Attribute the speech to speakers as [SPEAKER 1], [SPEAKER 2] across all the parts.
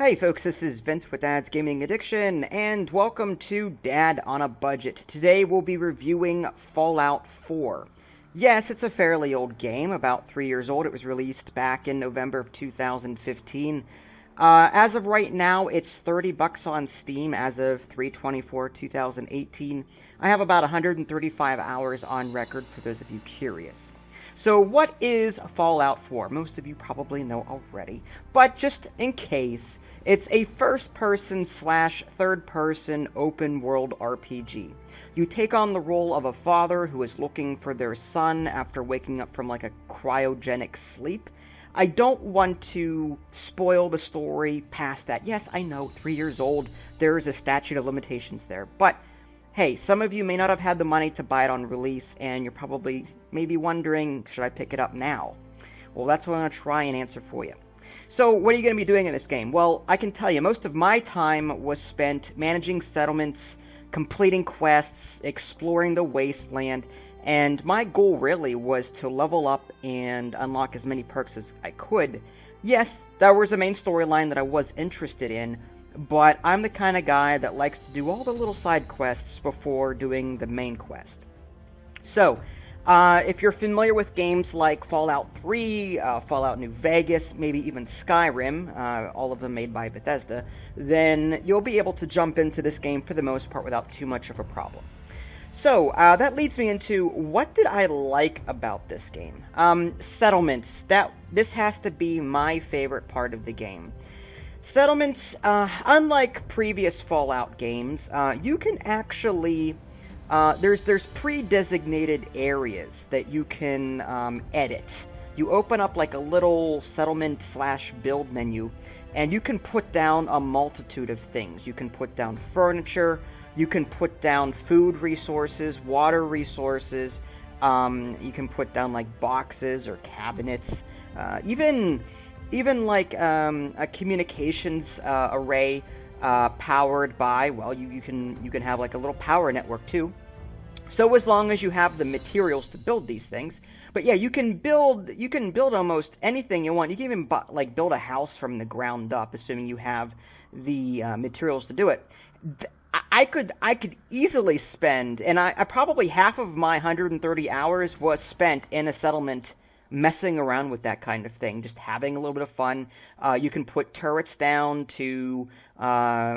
[SPEAKER 1] Hey folks, this is Vince with Dad's Gaming Addiction, and welcome to Dad on a Budget. Today we'll be reviewing Fallout 4. Yes, it's a fairly old game, about 3 years old. It was released back in November of 2015. As of right now, it's $30 on Steam as of 3/24/2018. I have about 135 hours on record for those of you curious. So what is Fallout 4? Most of you probably know already, but just in case, it's a first-person / third-person open-world RPG. You take on the role of a father who is looking for their son after waking up from like a cryogenic sleep. I don't want to spoil the story past that. Yes, I know, 3 years old, there is a statute of limitations there, but hey, some of you may not have had the money to buy it on release, and you're probably maybe wondering, should I pick it up now? Well, that's what I'm going to try and answer for you. So, what are you going to be doing in this game? Well, I can tell you, most of my time was spent managing settlements, completing quests, exploring the wasteland, and my goal really was to level up and unlock as many perks as I could. Yes, there was a main storyline that I was interested in, but I'm the kind of guy that likes to do all the little side quests before doing the main quest. So, if you're familiar with games like Fallout 3, Fallout New Vegas, maybe even Skyrim, all of them made by Bethesda, then you'll be able to jump into this game for the most part without too much of a problem. So, that leads me into, what did I like about this game? Settlements. This has to be my favorite part of the game. Settlements, unlike previous Fallout games, you can actually, there's pre-designated areas that you can edit. You open up like a little settlement / build menu, and you can put down a multitude of things. You can put down furniture, you can put down food resources, water resources, you can put down like boxes or cabinets, even like a communications array powered by, well, you can have like a little power network too. So as long as you have the materials to build these things, but yeah, you can build almost anything you want. You can even like build a house from the ground up, assuming you have the materials to do it. I could easily spend, and I probably half of my 130 hours was spent in a settlement messing around with that kind of thing, just having a little bit of fun. You can put turrets down to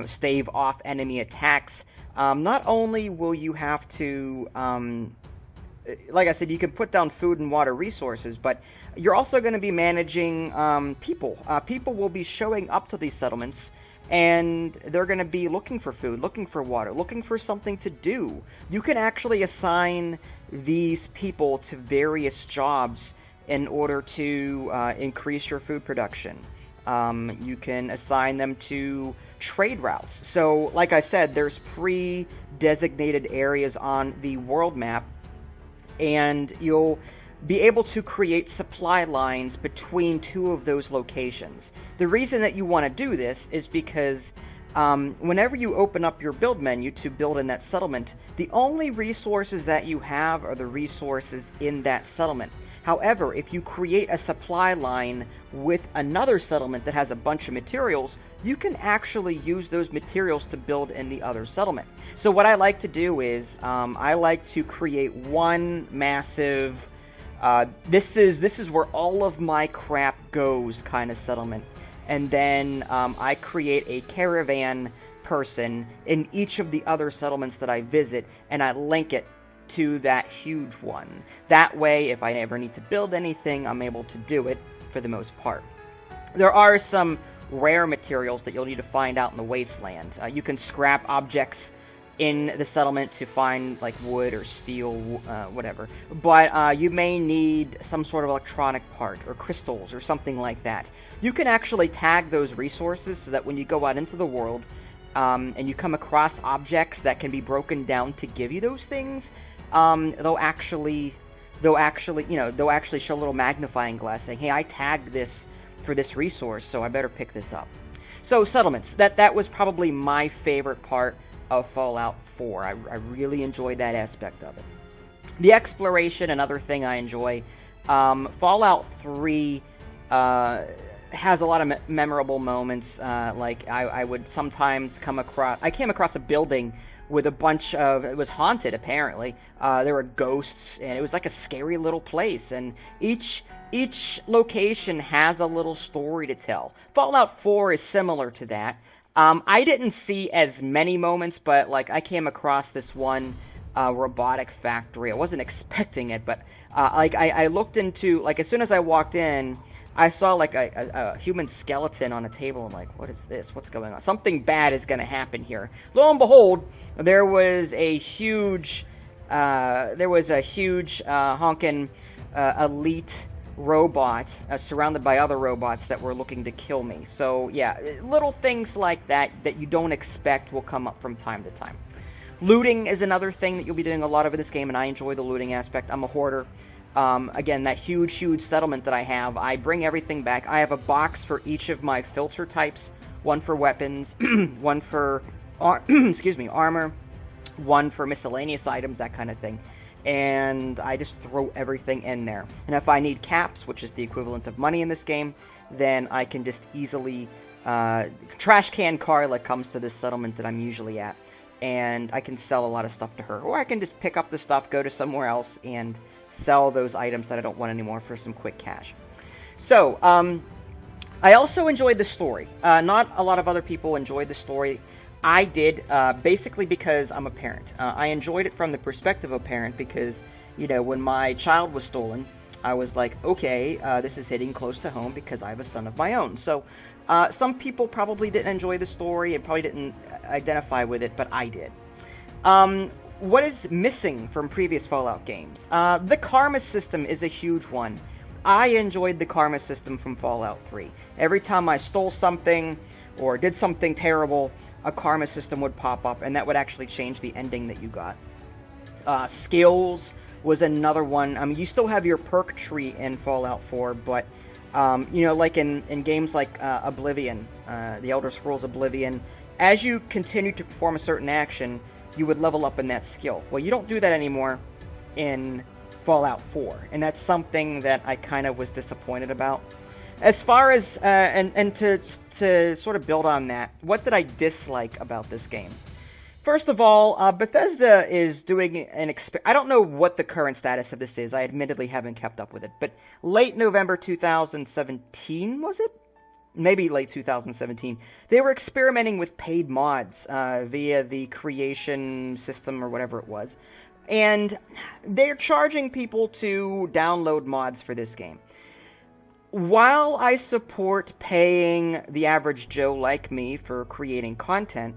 [SPEAKER 1] stave off enemy attacks. Not only will you have to, like I said, you can put down food and water resources, but you're also going to be managing people. People will be showing up to these settlements, and they're going to be looking for food, looking for water, looking for something to do. You can actually assign these people to various jobs in order to increase your food production. You can assign them to trade routes. So, like I said, there's pre-designated areas on the world map, and you'll be able to create supply lines between two of those locations. The reason that you want to do this is because whenever you open up your build menu to build in that settlement, the only resources that you have are the resources in that settlement. However, if you create a supply line with another settlement that has a bunch of materials, you can actually use those materials to build in the other settlement. So what I like to do is, I like to create one massive, this is where all of my crap goes kind of settlement. And then I create a caravan person in each of the other settlements that I visit, and I link it to that huge one. That way, if I ever need to build anything, I'm able to do it for the most part. There are some rare materials that you'll need to find out in the wasteland. You can scrap objects in the settlement to find like wood or steel, whatever. But you may need some sort of electronic part or crystals or something like that. You can actually tag those resources so that when you go out into the world and you come across objects that can be broken down to give you those things, they'll actually show a little magnifying glass saying, hey, I tagged this for this resource, so I better pick this up. So settlements, that was probably my favorite part of Fallout 4. I really enjoyed that aspect of it. The exploration, another thing I enjoy. Fallout 3 has a lot of memorable moments. Like I would sometimes I came across a building with a bunch of, it was haunted apparently. There were ghosts, and it was like a scary little place. And each location has a little story to tell. Fallout 4 is similar to that. I didn't see as many moments, but like I came across this one robotic factory. I wasn't expecting it, but like I looked into, like as soon as I walked in, I saw like a human skeleton on a table. I'm like, what is this? What's going on? Something bad is going to happen here. Lo and behold, there was a huge honking elite robot surrounded by other robots that were looking to kill me. So yeah, little things like that you don't expect will come up from time to time. Looting is another thing that you'll be doing a lot of in this game, and I enjoy the looting aspect. I'm a hoarder. Again, that huge settlement that I have, I bring everything back. I have a box for each of my filter types, one for weapons, one for armor, one for miscellaneous items, that kind of thing. And I just throw everything in there. And if I need caps, which is the equivalent of money in this game, then I can just easily trash can Carla comes to this settlement that I'm usually at, and I can sell a lot of stuff to her. Or I can just pick up the stuff, go to somewhere else, and sell those items that I don't want anymore for some quick cash. So, I also enjoyed the story. Not a lot of other people enjoyed the story. I did, basically because I'm a parent. I enjoyed it from the perspective of a parent because, you know, when my child was stolen, I was like, okay, this is hitting close to home because I have a son of my own. So, some people probably didn't enjoy the story and probably didn't identify with it, but I did. What is missing from previous Fallout games? The karma system is a huge one. I enjoyed the karma system from Fallout 3. Every time I stole something or did something terrible, a karma system would pop up, and that would actually change the ending that you got. Skills was another one. I mean, you still have your perk tree in Fallout 4, but, you know, like in games like Oblivion, The Elder Scrolls Oblivion, as you continue to perform a certain action, you would level up in that skill. Well, you don't do that anymore in Fallout 4, and that's something that I kind of was disappointed about. As far as, and to sort of build on that, what did I dislike about this game? First of all, Bethesda is doing an I don't know what the current status of this is. I admittedly haven't kept up with it, but late November 2017, was it? Maybe late 2017, they were experimenting with paid mods via the creation system or whatever it was. And they're charging people to download mods for this game. While I support paying the average Joe like me for creating content,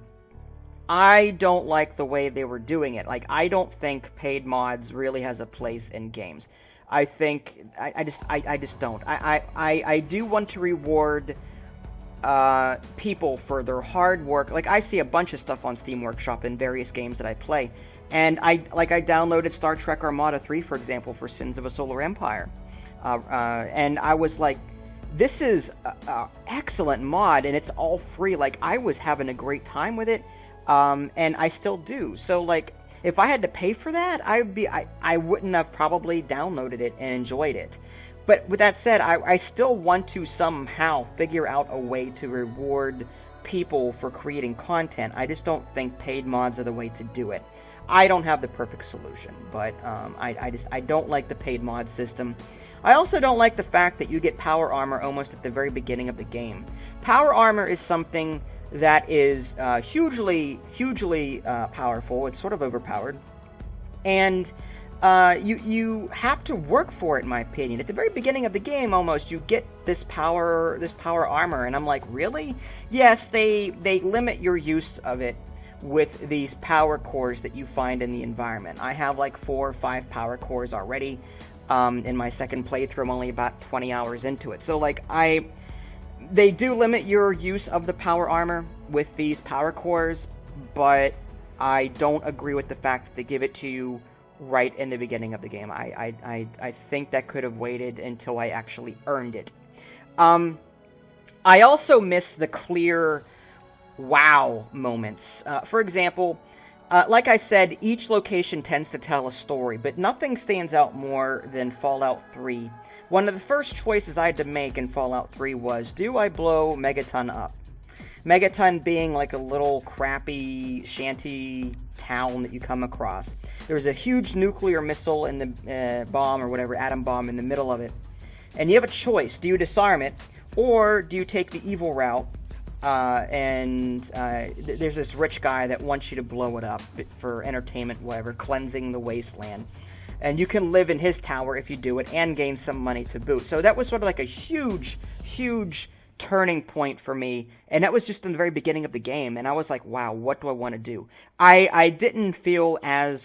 [SPEAKER 1] I don't like the way they were doing it. Like, I don't think paid mods really has a place in games. I think, I just don't. I do want to reward people for their hard work. Like, I see a bunch of stuff on Steam Workshop in various games that I play. And I downloaded Star Trek Armada 3, for example, for Sins of a Solar Empire. And I was like, this is an excellent mod, and it's all free. Like, I was having a great time with it, and I still do. So, like, if I had to pay for that, I wouldn't have probably downloaded it and enjoyed it. But with that said, I still want to somehow figure out a way to reward people for creating content. I just don't think paid mods are the way to do it. I don't have the perfect solution, but I don't like the paid mod system. I also don't like the fact that you get power armor almost at the very beginning of the game. Power armor is something that is hugely powerful. It's sort of overpowered. And you have to work for it, in my opinion. At the very beginning of the game, almost, you get this power armor, and I'm like, really? Yes, they limit your use of it with these power cores that you find in the environment. I have like 4 or 5 power cores already. In my second playthrough, I'm only about 20 hours into it. So, like, they do limit your use of the power armor with these power cores, but I don't agree with the fact that they give it to you right in the beginning of the game. I think that could have waited until I actually earned it. I also miss the clear wow moments. For example, like I said, each location tends to tell a story, but nothing stands out more than Fallout 3. one of the first choices I had to make in Fallout 3 was, do I blow Megaton up? Megaton being like a little crappy shanty town that you come across. There's a huge nuclear missile in the bomb or whatever, atom bomb in the middle of it. And you have a choice. Do you disarm it, or do you take the evil route? There's this rich guy that wants you to blow it up for entertainment, whatever, cleansing the wasteland. And you can live in his tower if you do it and gain some money to boot. So that was sort of like a huge, huge turning point for me. And that was just in the very beginning of the game. And I was like, wow, what do I want to do? I didn't feel I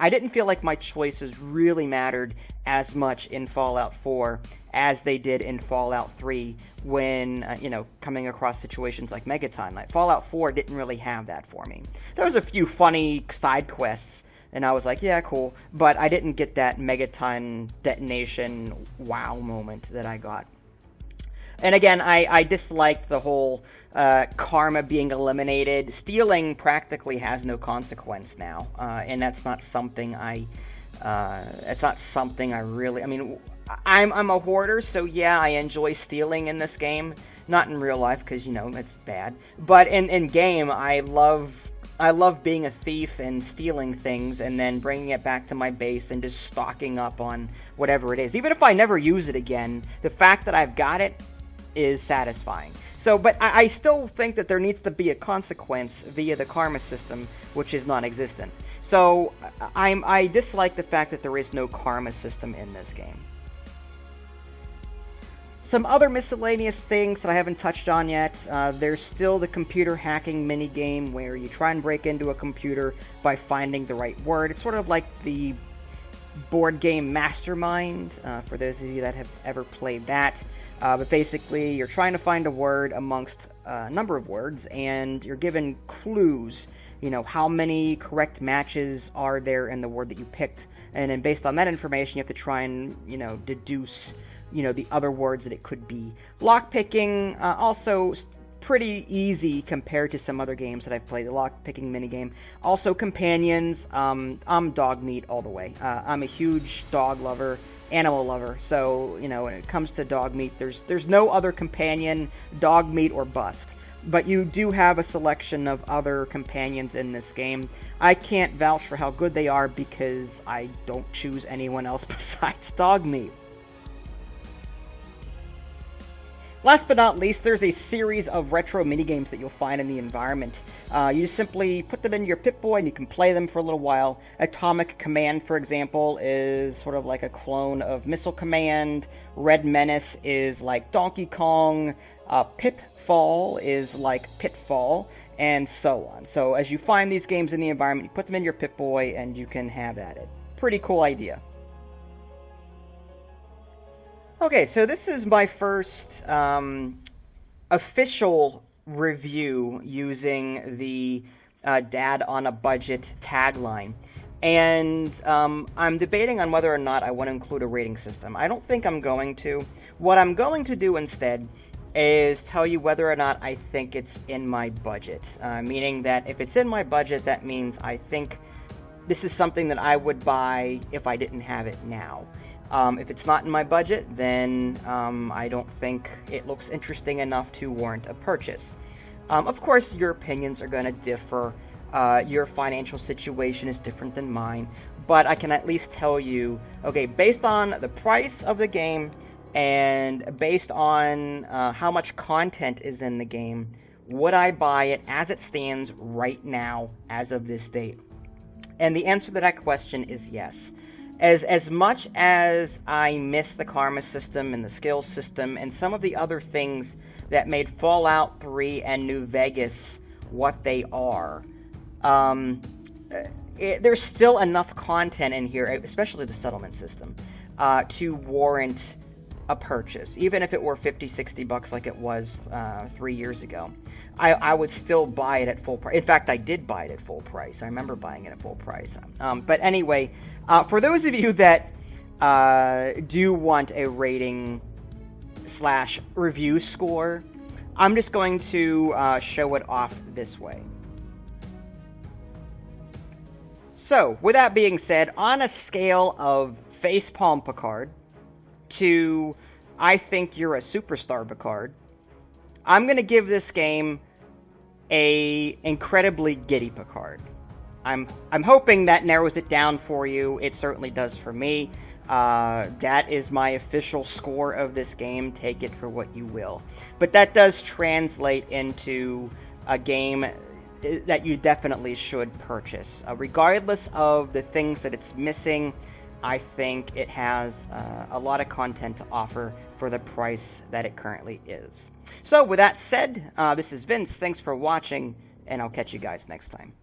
[SPEAKER 1] didn't feel like my choices really mattered as much in Fallout 4 as they did in Fallout 3 when, coming across situations like Megaton. Like, Fallout 4 didn't really have that for me. There was a few funny side quests, and I was like, yeah, cool, but I didn't get that Megaton detonation wow moment that I got. And again, I disliked the whole karma being eliminated. Stealing practically has no consequence now, and that's not something it's not something I really. I mean, I'm a hoarder, so yeah, I enjoy stealing in this game. Not in real life, because it's bad. But in game, I love being a thief and stealing things, and then bringing it back to my base and just stocking up on whatever it is. Even if I never use it again, the fact that I've got it is satisfying. So, but I still think that there needs to be a consequence via the karma system, which is non-existent. So, I dislike the fact that there is no karma system in this game. Some other miscellaneous things that I haven't touched on yet. There's still the computer hacking minigame where you try and break into a computer by finding the right word. It's sort of like the board game Mastermind, for those of you that have ever played that. But basically, you're trying to find a word amongst a number of words, and you're given clues. How many correct matches are there in the word that you picked, and then based on that information, you have to try and, deduce, the other words that it could be. Lockpicking, also pretty easy compared to some other games that I've played, the lockpicking minigame. Also, companions, I'm dog meat all the way. I'm a huge dog lover. Animal lover, so when it comes to dog meat, there's no other companion, dog meat or bust. But you do have a selection of other companions in this game. I can't vouch for how good they are because I don't choose anyone else besides dog meat. Last but not least, there's a series of retro minigames that you'll find in the environment. You simply put them in your Pip-Boy and you can play them for a little while. Atomic Command, for example, is sort of like a clone of Missile Command. Red Menace is like Donkey Kong. Pitfall is like Pitfall, and so on. So as you find these games in the environment, you put them in your Pip-Boy and you can have at it. Pretty cool idea. Okay, so this is my first official review using the Dad on a Budget tagline. And I'm debating on whether or not I want to include a rating system. I don't think I'm going to. What I'm going to do instead is tell you whether or not I think it's in my budget. Meaning that if it's in my budget, that means I think this is something that I would buy if I didn't have it now. If it's not in my budget, then I don't think it looks interesting enough to warrant a purchase. Of course, your opinions are going to differ. Your financial situation is different than mine. But I can at least tell you, okay, based on the price of the game and based on how much content is in the game, would I buy it as it stands right now, as of this date? And the answer to that question is yes. As much as I miss the karma system and the skill system and some of the other things that made Fallout 3 and New Vegas what they are, there's still enough content in here, especially the settlement system, to warrant a purchase. Even if it were $50-$60 like it was 3 years ago, I would still buy it at full price. In fact, I did buy it at full price. I remember buying it at full price. But anyway, for those of you that do want a rating / review score, I'm just going to show it off this way. So, with that being said, on a scale of Facepalm Picard to I think you're a superstar Picard, I'm going to give this game a incredibly giddy Picard. I'm hoping that narrows it down for you. It certainly does for me. That is my official score of this game. Take it for what you will. But that does translate into a game that you definitely should purchase. Regardless of the things that it's missing, I think it has a lot of content to offer for the price that it currently is. So with that said, this is Vince. Thanks for watching, and I'll catch you guys next time.